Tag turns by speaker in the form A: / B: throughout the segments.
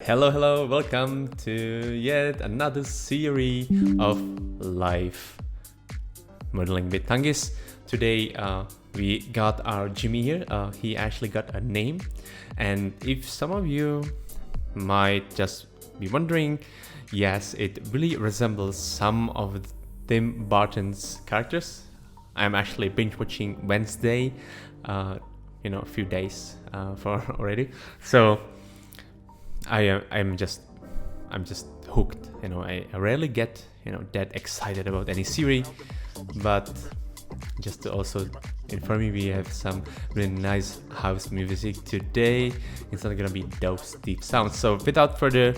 A: Hello, welcome to yet another series of live modeling with Thangys. Today we got our Jimmy here. He actually got a name, and if some of you might just be wondering, yes, it really resembles some of Tim Burton's characters. I'm actually binge watching Wednesday, a few days for already. So I'm just hooked. I rarely get that excited about any series, but just to also inform you, we have some really nice house music today. It's not gonna be those deep sounds. So without further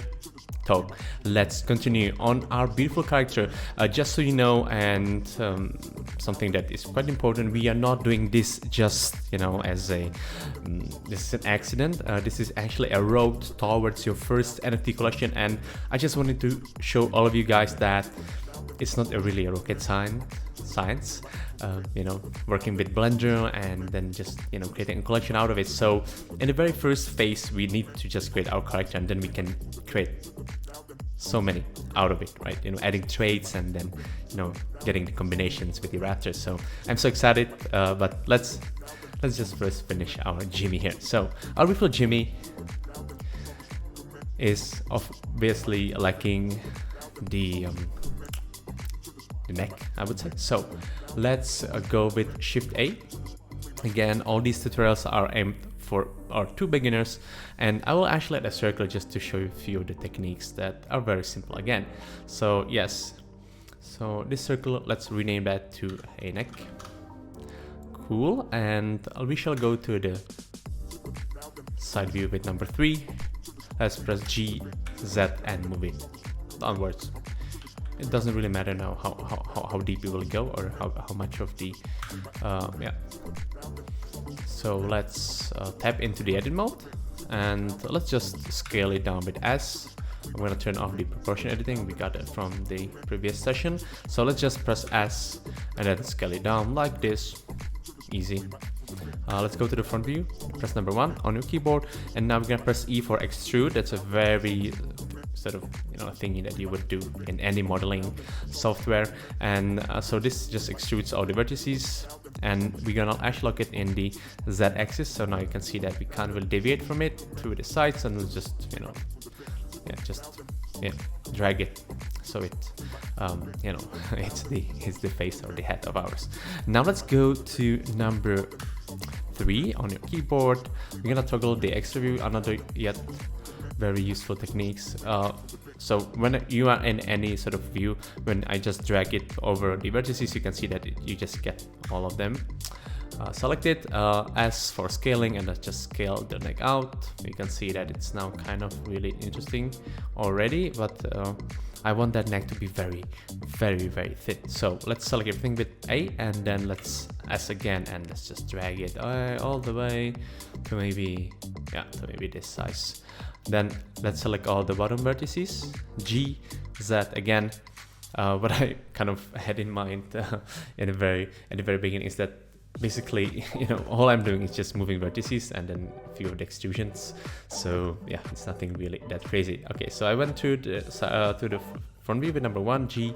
A: talk, let's continue on our beautiful character. Just so you know, and something that is quite important, we are not doing this just as a this is an accident. This is actually a road towards your first NFT collection, and I just wanted to show all of you guys that it's not really a rocket science. Working with Blender and then just creating a collection out of it. So in the very first phase, we need to just create our character, and then we can create so many out of it, right? Adding traits and then getting the combinations with the Raptors. So I'm so excited, but let's just first finish our Jimmy here. So our beautiful Jimmy is obviously lacking the neck, I would say. So let's go with Shift A. Again, all these tutorials are aimed for our two beginners, and I will actually add a circle just to show you a few of the techniques that are very simple again. So yes, so this circle, let's rename that to a neck. Cool, and we shall go to the side view with number 3. Let's press G, Z and move it downwards. It doesn't really matter now how deep we will go or how much of the So let's tap into the edit mode, and let's just scale it down with S. I'm going to turn off the proportion editing. We got it from the previous session. So let's just press S and then scale it down like this. Easy. Let's go to the front view. Press number 1 on your keyboard, and now we're going to press E for extrude. That's a very sort of thingy that you would do in any modeling software, and so this just extrudes all the vertices, and we're gonna actually lock it in the Z axis. So now you can see that we can't really deviate from it through the sides, and we'll just drag it so it it's the face or the head of ours. Now let's go to number 3 on your keyboard. We're gonna toggle the extra view, another yet very useful techniques. So when you are in any sort of view, when I just drag it over the vertices, you can see that you just get all of them. Select it, S for scaling, and let's just scale the neck out. You can see that it's now kind of really interesting already, but I want that neck to be very, very, very thin. So let's select everything with A, and then let's S again, and let's just drag it all the way to maybe this size. Then let's select all the bottom vertices, G, Z again. What I kind of had in mind at the very beginning is that basically all I'm doing is just moving vertices and then a few of the extrusions. So yeah, it's nothing really that crazy. Okay, so I went to the front view with number 1, G,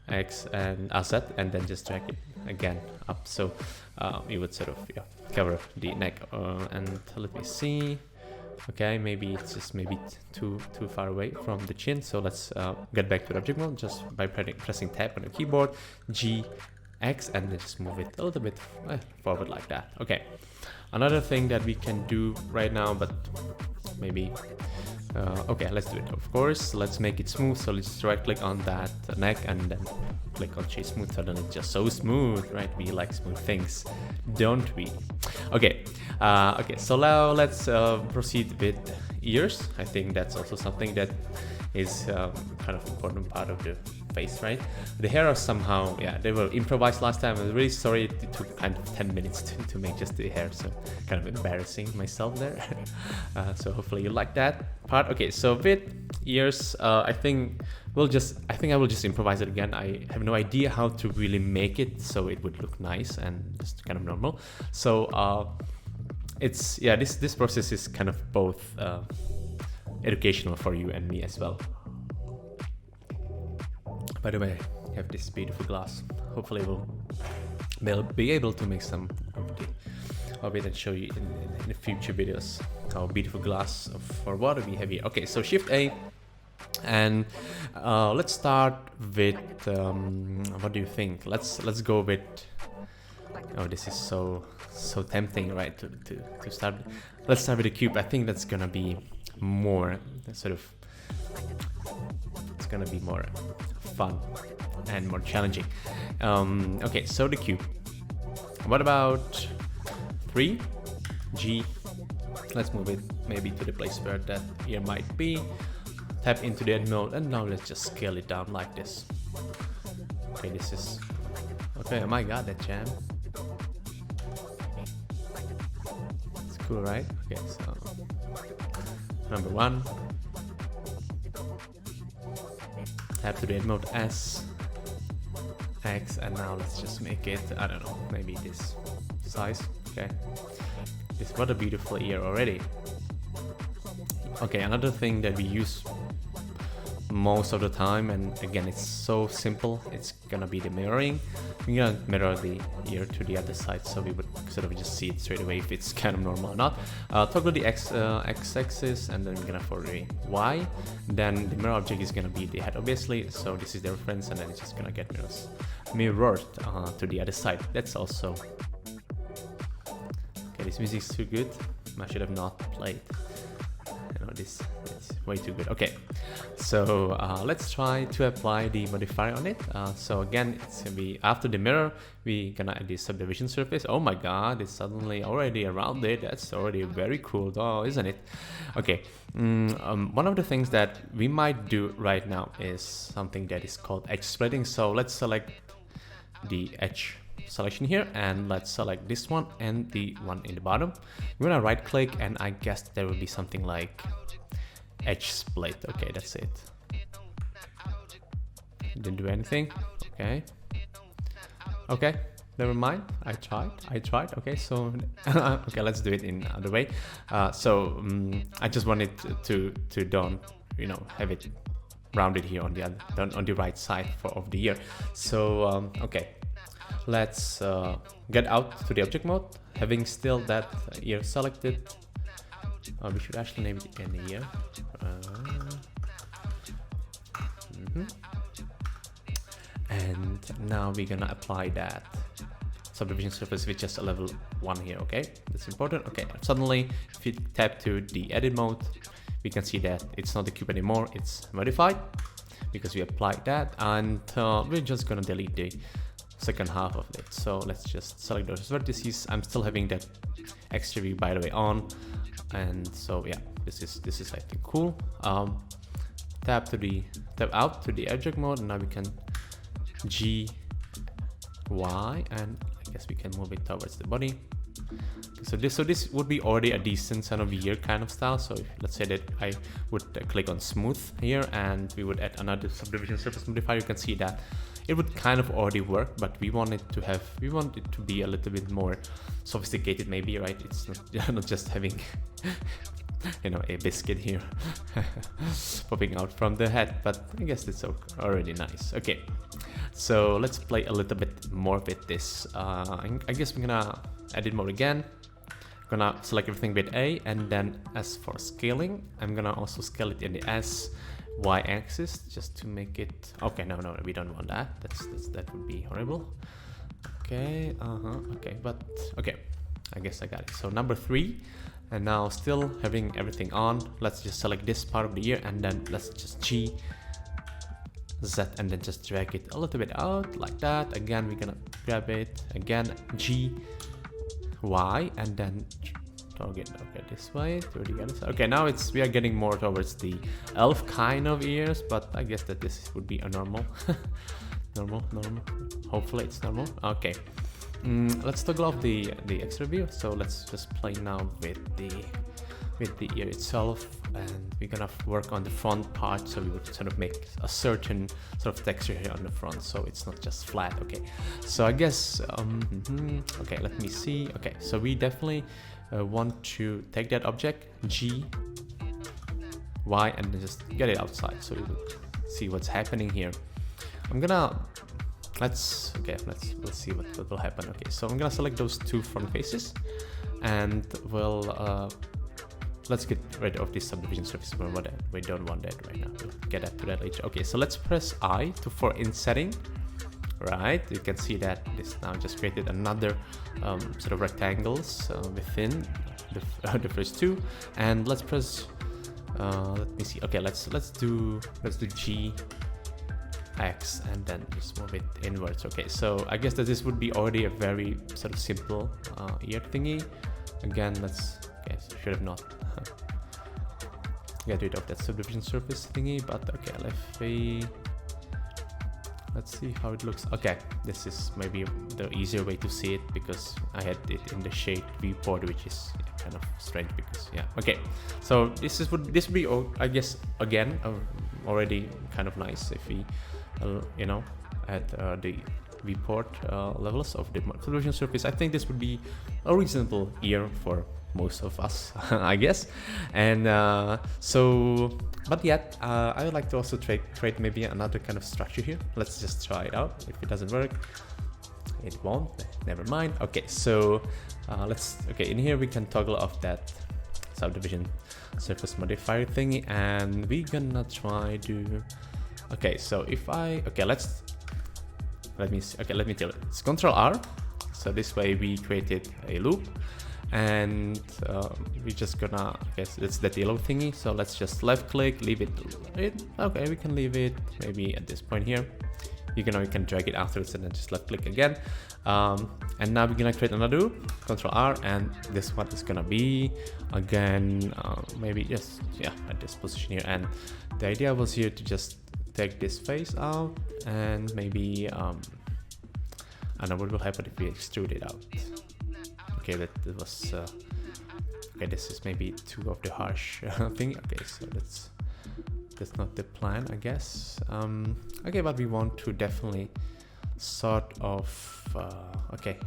A: X and Z, and then just drag it again up. So you would sort of cover the neck, and let me see. Okay, maybe it's just too far away from the chin. So let's get back to the object mode just by pressing tab on the keyboard, G, X, and then just move it a little bit forward like that. Okay, another thing that we can do right now, but maybe okay, let's do it. Of course, let's make it smooth. So let's right click on that neck and then click on change smooth. So then it's just so smooth, right? We like smooth things, don't we? Okay, so now let's proceed with ears. I think that's also something that is kind of important part of the face, right? The hair are somehow, they were improvised last time. I'm really sorry it took kind of 10 minutes to make just the hair, so kind of embarrassing myself there. So hopefully you like that part. Okay, so with ears, I think I will just improvise it again. I have no idea how to really make it so it would look nice and just kind of normal. So it's this process is kind of both educational for you and me as well. By the way, I have this beautiful glass. Hopefully we'll be able to make some of it and show you in the future videos how beautiful glass for water we have here. Okay, so Shift A, and let's start with what do you think? Let's go with, oh, this is so tempting, right, to start. Let's start with the cube. I think that's gonna be more sort of, it's gonna be more fun and more challenging. Okay, so the cube. What about 3 G? Let's move it maybe to the place where that ear might be. Tap into the edit mode, and now let's just scale it down like this. Okay, this is okay. Oh my god, that jam. It's cool, right? Okay, so number 1. Tap to the edit mode, S, X, and now let's just make it, I don't know, maybe this size. Okay, this, what a beautiful ear already. Okay, another thing that we use most of the time, and again it's so simple, it's gonna be the mirroring. We're gonna mirror the ear to the other side, so we would sort of just see it straight away if it's kind of normal or not. Toggle the x-axis, and then we're gonna for the y. Then the mirror object is gonna be the head, obviously, so this is the reference, and then it's just gonna get mirrored to the other side. That's also okay. This music is too good. I should have not played. You know, this is way too good. Okay, so let's try to apply the modifier on it. So again, it's gonna be after the mirror, we gonna add the subdivision surface. Oh my god, it's suddenly already around it. That's already very cool though, isn't it? Okay, one of the things that we might do right now is something that is called edge splitting. So let's select the edge selection here, and let's select this one and the one in the bottom. We're gonna right click, and I guess there will be something like edge split. Okay, that's it. Didn't do anything. Okay, never mind. I tried. Okay, so okay, let's do it in other way. I just wanted to don't, you know, have it rounded here on the right side of the ear. So okay, let's get out to the object mode, having still that ear selected. We should actually name it any ear. And now we're gonna apply that subdivision surface with just a level 1 here. Okay, that's important. Okay, suddenly if you tap to the edit mode, we can see that it's not the cube anymore, it's modified because we applied that, and we're just gonna delete the second half of it. So let's just select those vertices. I'm still having that extra view, by the way, on, and so yeah, this is I think cool. Tap out to the object mode, and now we can G, Y, and I guess we can move it towards the body. Okay, so this would be already a decent kind of ear kind of style. So if, let's say that I would click on smooth here, and we would add another subdivision surface modifier. You can see that it would kind of already work, but we want it to be a little bit more sophisticated, maybe, right? It's not just having you know, a biscuit here popping out from the head, but I guess it's already nice. Okay, so let's play a little bit more with this. I guess we're gonna edit mode again. I'm gonna select everything with A, and then as for scaling, I'm gonna also scale it in the S Y axis just to make it okay. No, we don't want that. That would be horrible. Okay, okay, but okay, I guess I got it. So number 3, and now still having everything on, let's just select this part of the ear, and then let's just G Z, and then just drag it a little bit out like that. Again, we're gonna grab it again, G Y, and then target this way to the other side. Okay, now we are getting more towards the elf kind of ears, but I guess that this would be a normal normal. Hopefully it's normal. Okay, let's toggle off the extra view. So let's just play now with the ear itself, and we're gonna work on the front part. So we would sort of make a certain sort of texture here on the front, so it's not just flat. Okay, so I guess okay, let me see. Okay, so we definitely want to take that object G Y and then just get it outside so you see what's happening here. I'm gonna let's see what will happen. Okay, so I'm gonna select those two front faces, and we'll let's get rid of this subdivision surface. We don't want that right now. We'll get that to that later. Okay, so let's press I for insetting. Right, you can see that this now just created another sort of rectangles within the first two, and let's press let me see. Okay, let's do G X and then just move it inwards. Okay, so I guess that this would be already a very sort of simple ear thingy. Again, should have not get rid of that subdivision surface thingy, but okay, let's see how it looks. Okay, this is maybe the easier way to see it because I had it in the shade viewport, which is kind of strange because okay. So this would be, I guess, again already kind of nice if we at the viewport levels of the subdivision surface. I think this would be a reasonable ear for most of us, I guess. And but yet I would like to also create maybe another kind of structure here. Let's just try it out. If it doesn't work, it won't, never mind. Okay, so in here we can toggle off that subdivision surface modifier thingy, and we're gonna try to so if let me tell it. It's Control R, so this way we created a loop, and we're just gonna, it's that yellow thingy, so let's just left click, leave it. Okay, we can leave it maybe at this point here. You can drag it afterwards and then just left click again, and now we're gonna create another loop, Control R, and this one is gonna be again maybe just at this position here. And the idea was here to just take this face out, and maybe I don't know what will happen if we extrude it out. Okay, that was okay, this is maybe too of the harsh thing. Okay, so that's not the plan, I guess. Okay, but we want to definitely sort of okay,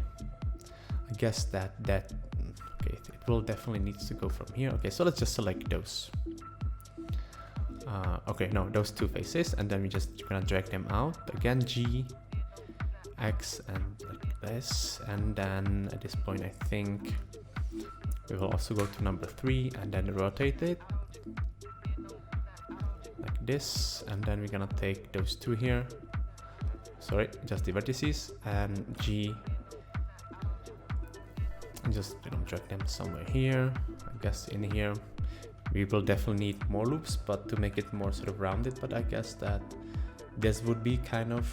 A: I guess that okay, it will definitely needs to go from here. Okay, so let's just select those those two faces, and then we just gonna drag them out again, G X and like this, and then at this point I think we will also go to number 3 and then rotate it like this, and then we're gonna take those two here, just the vertices, and G, and just drag them somewhere here. I guess in here we will definitely need more loops, but to make it more sort of rounded, but I guess that this would be kind of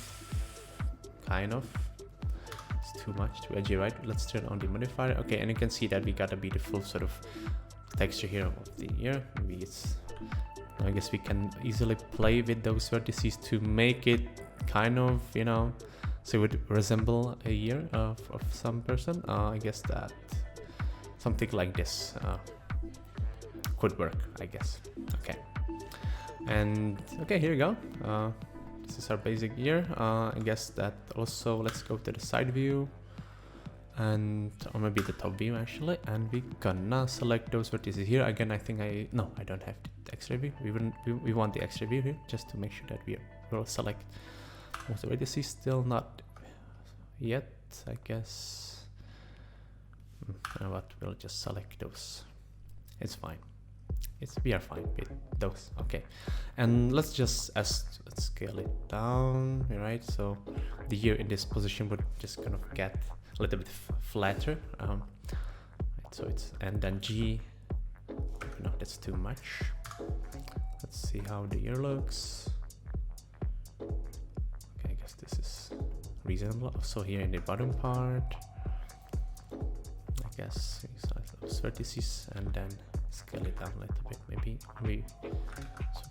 A: it's too much, too edgy, right? Let's turn on the modifier. Okay, and you can see that we got a beautiful sort of texture here of the ear. Maybe it's, I guess we can easily play with those vertices to make it kind of, so it would resemble a ear of some person. I guess that something like this could work, I guess. Okay, and okay, here we go. This is our basic ear. I guess that also, let's go to the side view, and or maybe the top view actually, and we gonna select those vertices here. Again, I think I don't have the X-ray view. We want the X-ray view here just to make sure that we will select most of the vertices. Still not yet, I guess. What, we'll just select those. It's fine. We are fine with those. Okay, and let's just let's scale it down, right? So the ear in this position would just kind of get a little bit flatter. Right, so it's, and then G, no, that's too much. Let's see how the ear looks. Okay, I guess this is reasonable. So here in the bottom part, I guess those vertices, and then scale it down a little bit. Maybe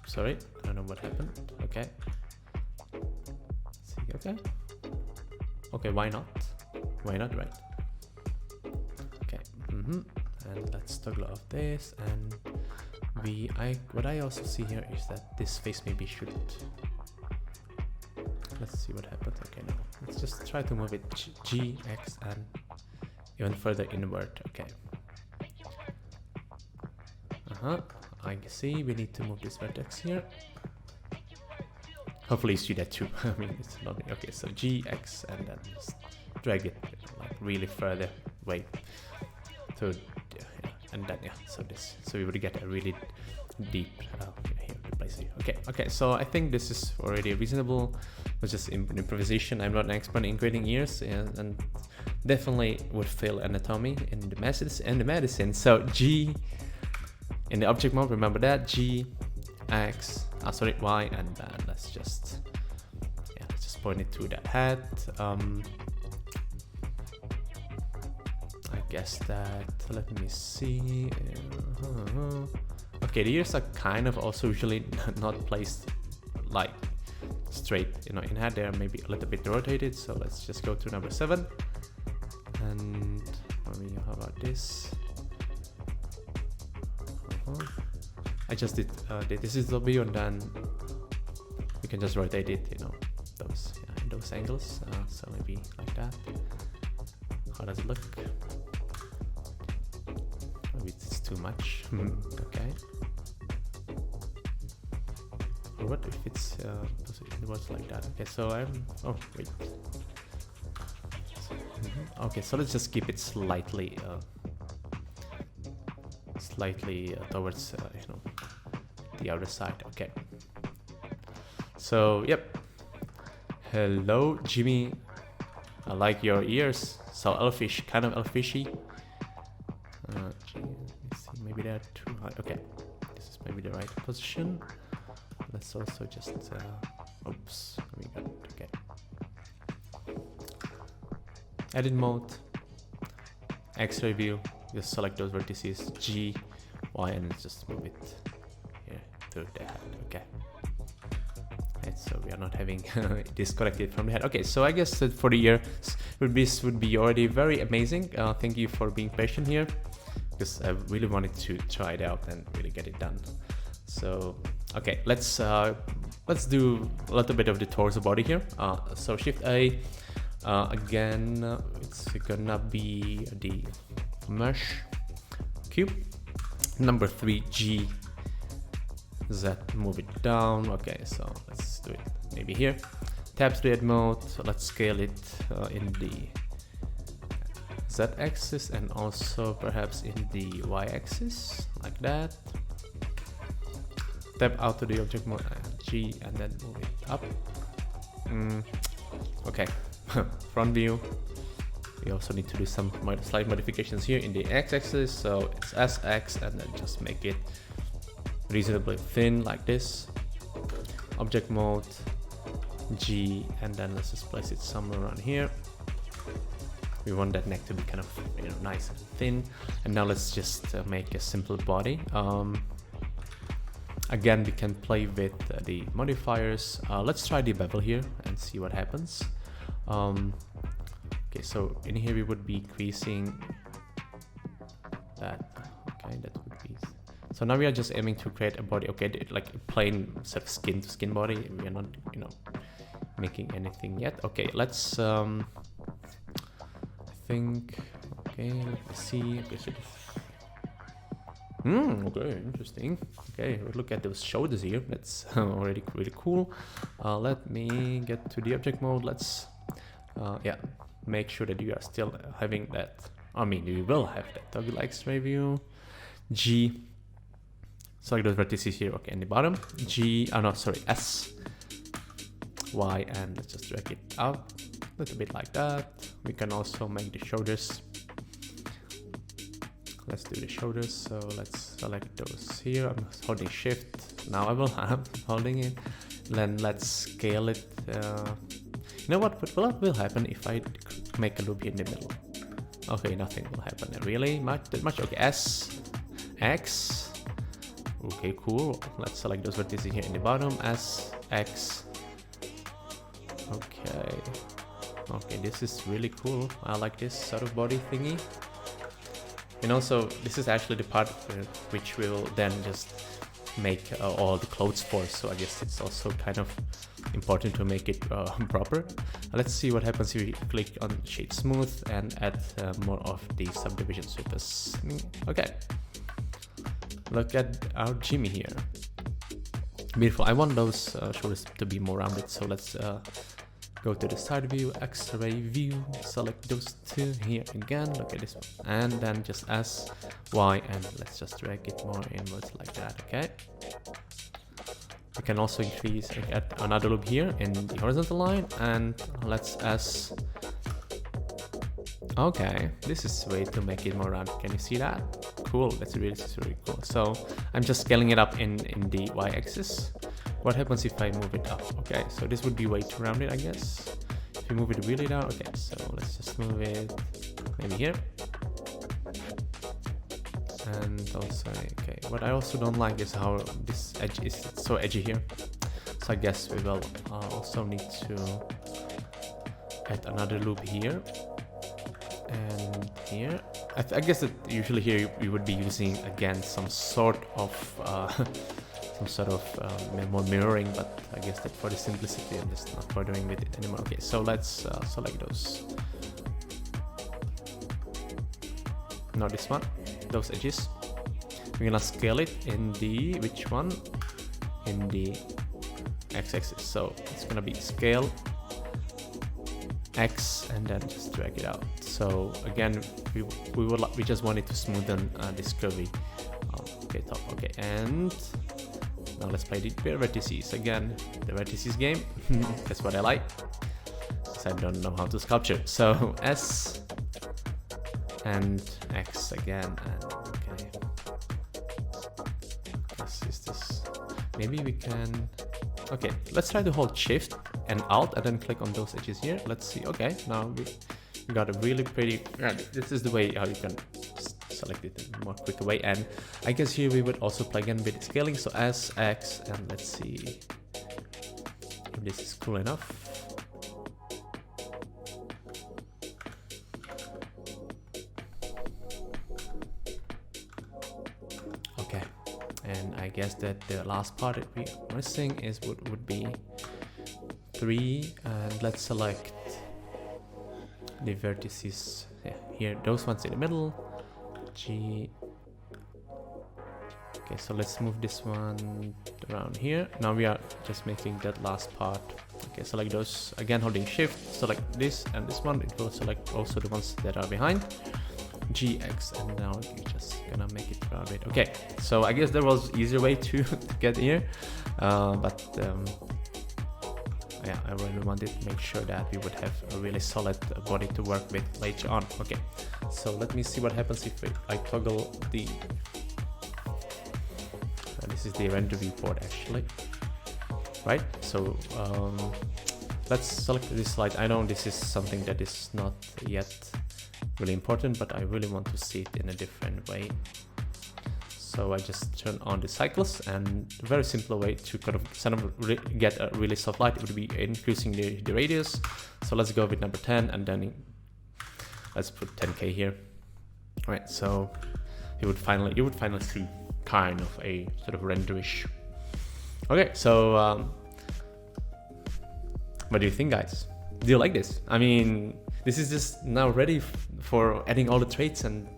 A: sorry, I don't know what happened. Okay, let's see. Okay, why not, right? Okay, and let's toggle off this, and what I also see here is that this face maybe should, let's see what happens. Okay, now let's just try to move it G, X, and even further inward. Okay. I see we need to move this vertex here. Hopefully you see that too. I mean, it's not okay. So G, X, and then just drag it like really further away. So yeah, and then yeah. So this. So we would get a really deep here replace here. Okay. So I think this is already reasonable. It's just improvisation. I'm not an expert in grading ears, and definitely would fail anatomy in the medicine. So G in the object mode. Remember that G, X. Sorry, Y, and then let's just point it to that head. I guess that, let me see. Okay, the ears are kind of also usually not placed like straight, in head. They're maybe a little bit rotated. So let's just go to number 7. And how about this? I just did this is W, and then you can just rotate it, those angles. So maybe like that. How does it look? Maybe it's too much. Okay. Or what if it's it was like that? Okay, so oh wait. Okay, so let's just keep it slightly towards the other side. Okay, so yep. Hello Jimmy, I like your ears, so elfish, kind of elfishy. Let's see, maybe they're too high. Okay, this is maybe the right position. Let's also just oops, we got okay. Edit mode, X-ray view, just select those vertices G, Y, and just move it here to the head. Okay. Right, so we are not having disconnected from the head. Okay, so I guess that for the year this would be already very amazing. Thank you for being patient here, because I really wanted to try it out and really get it done. So okay, let's do a little bit of the torso body here. So Shift A. Again, it's gonna be the mesh cube. Number 3, G, Z, move it down. Okay, so let's do it maybe here. Tab 3 mode. So let's scale it in the Z axis and also perhaps in the Y axis, like that. Tap out to the object mode, G, and then move it up. Okay. Front view. We also need to do some slight modifications here in the x-axis, so it's SX, and then just make it reasonably thin like this. Object mode, G, and then let's just place it somewhere around here. We want that neck to be kind of nice and thin. And now let's just make a simple body. Again, we can play with the modifiers. Let's try the bevel here and see what happens. Okay, so in here we would be increasing that. Okay, that would be. So now we are just aiming to create a body. Okay, like a plain sort of skin to skin body. We are not, making anything yet. Okay, let's. I think. Okay, let me see. Okay, so okay, interesting. Okay, look at those shoulders here. That's already really cool. Let me get to the object mode. Let's. Yeah, make sure that you are still having that. I mean, you will have that toggle X-ray view. G. Select those vertices here. Okay, in the bottom. G. Oh no, sorry. S. Y, and let's just drag it out a little bit like that. We can also make the shoulders. Let's do the shoulders. So let's select those here. I'm holding Shift. Now I'm holding it. Then let's scale it. You know what will happen if I make a loop here in the middle? Okay, nothing will happen really that much. Okay, S, X. Okay, cool. Let's select those vertices here in the bottom. S, X. Okay. Okay, this is really cool. I like this sort of body thingy. And also, this is actually the part which we will then just make all the clothes for. So I guess it's also kind of important to make it proper. Let's see what happens if we click on Shade Smooth and add more of the subdivision surface. Okay. Look at our Jimmy here. Beautiful. I want those shoulders to be more rounded, so let's go to the side view, X-ray view, select those two here again, look at this one, and then just S, Y, and let's just drag it more inwards like that, okay? We can also increase, add another loop here in the horizontal line, and let's S. Okay, this is a way to make it more round. Can you see that? Cool, that's really cool. So I'm just scaling it up in the y-axis. What happens if I move it up? Okay, so this would be way too rounded, I guess. If you move it really down, okay, so let's just move it maybe here. And also, okay, what I also don't like is how this edge is so edgy here. So I guess we will also need to add another loop here. And here, I guess that usually here you would be using again some sort of more mirroring, but I guess that for the simplicity I'm just not bothering with it anymore. Okay, so let's select those. Not this one, those edges. We're gonna scale it in the which one? In the x-axis. So it's gonna be scale X and then just drag it out. So again, we just wanted to smoothen this curvy top. Okay, and now let's play the vertices again. The vertices game. That's what I like, because I don't know how to sculpture. So S and X again, and okay. Let's use this. Maybe we can. Okay, let's try to hold Shift and Alt and then click on those edges here. Let's see. Okay, now we got a really pretty. This is the way how you can select it in a more quicker way. And I guess here we would also play again with scaling. So S, X, and let's see if this is cool enough. Okay, and I guess that the last part that we are missing is would be 3, and let's select the vertices here, those ones in the middle. G. Okay, so let's move this one around here. Now we are just making that last part. Okay, select those again, holding Shift, select this and this one. It will select also the ones that are behind. GX, and now you're just gonna make it rounded. Okay, so I guess there was easier way to get here, but yeah, I really wanted to make sure that we would have a really solid body to work with later on. Okay, so let me see what happens if I toggle the. This is the render viewport actually, right? So let's select this slide. I know this is something that is not yet really important, but I really want to see it in a different way. So I just turn on the cycles, and a very simple way to kind of get a really soft light would be increasing the radius. So let's go with number 10, and then let's put 10K here. All right, so you would finally see kind of a sort of renderish. Okay, so what do you think, guys? Do you like this? I mean, this is just now ready for adding all the traits, and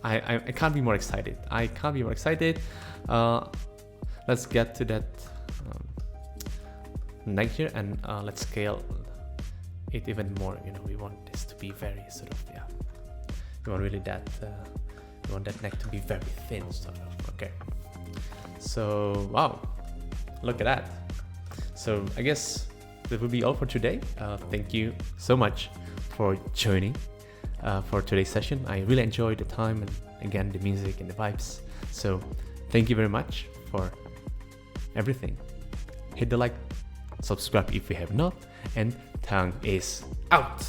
A: I can't be more excited. I can't be more excited. Let's get to that next here, and let's scale it even more. You know, we want this to be very sort of, yeah. We want really that. We want that neck to be very thin, sort of. Okay. So wow, look at that. So I guess that will be all for today. Thank you so much for joining for today's session. I really enjoyed the time, and again the music and the vibes. So thank you very much for everything. Hit the like, subscribe if you have not, and Thang is out.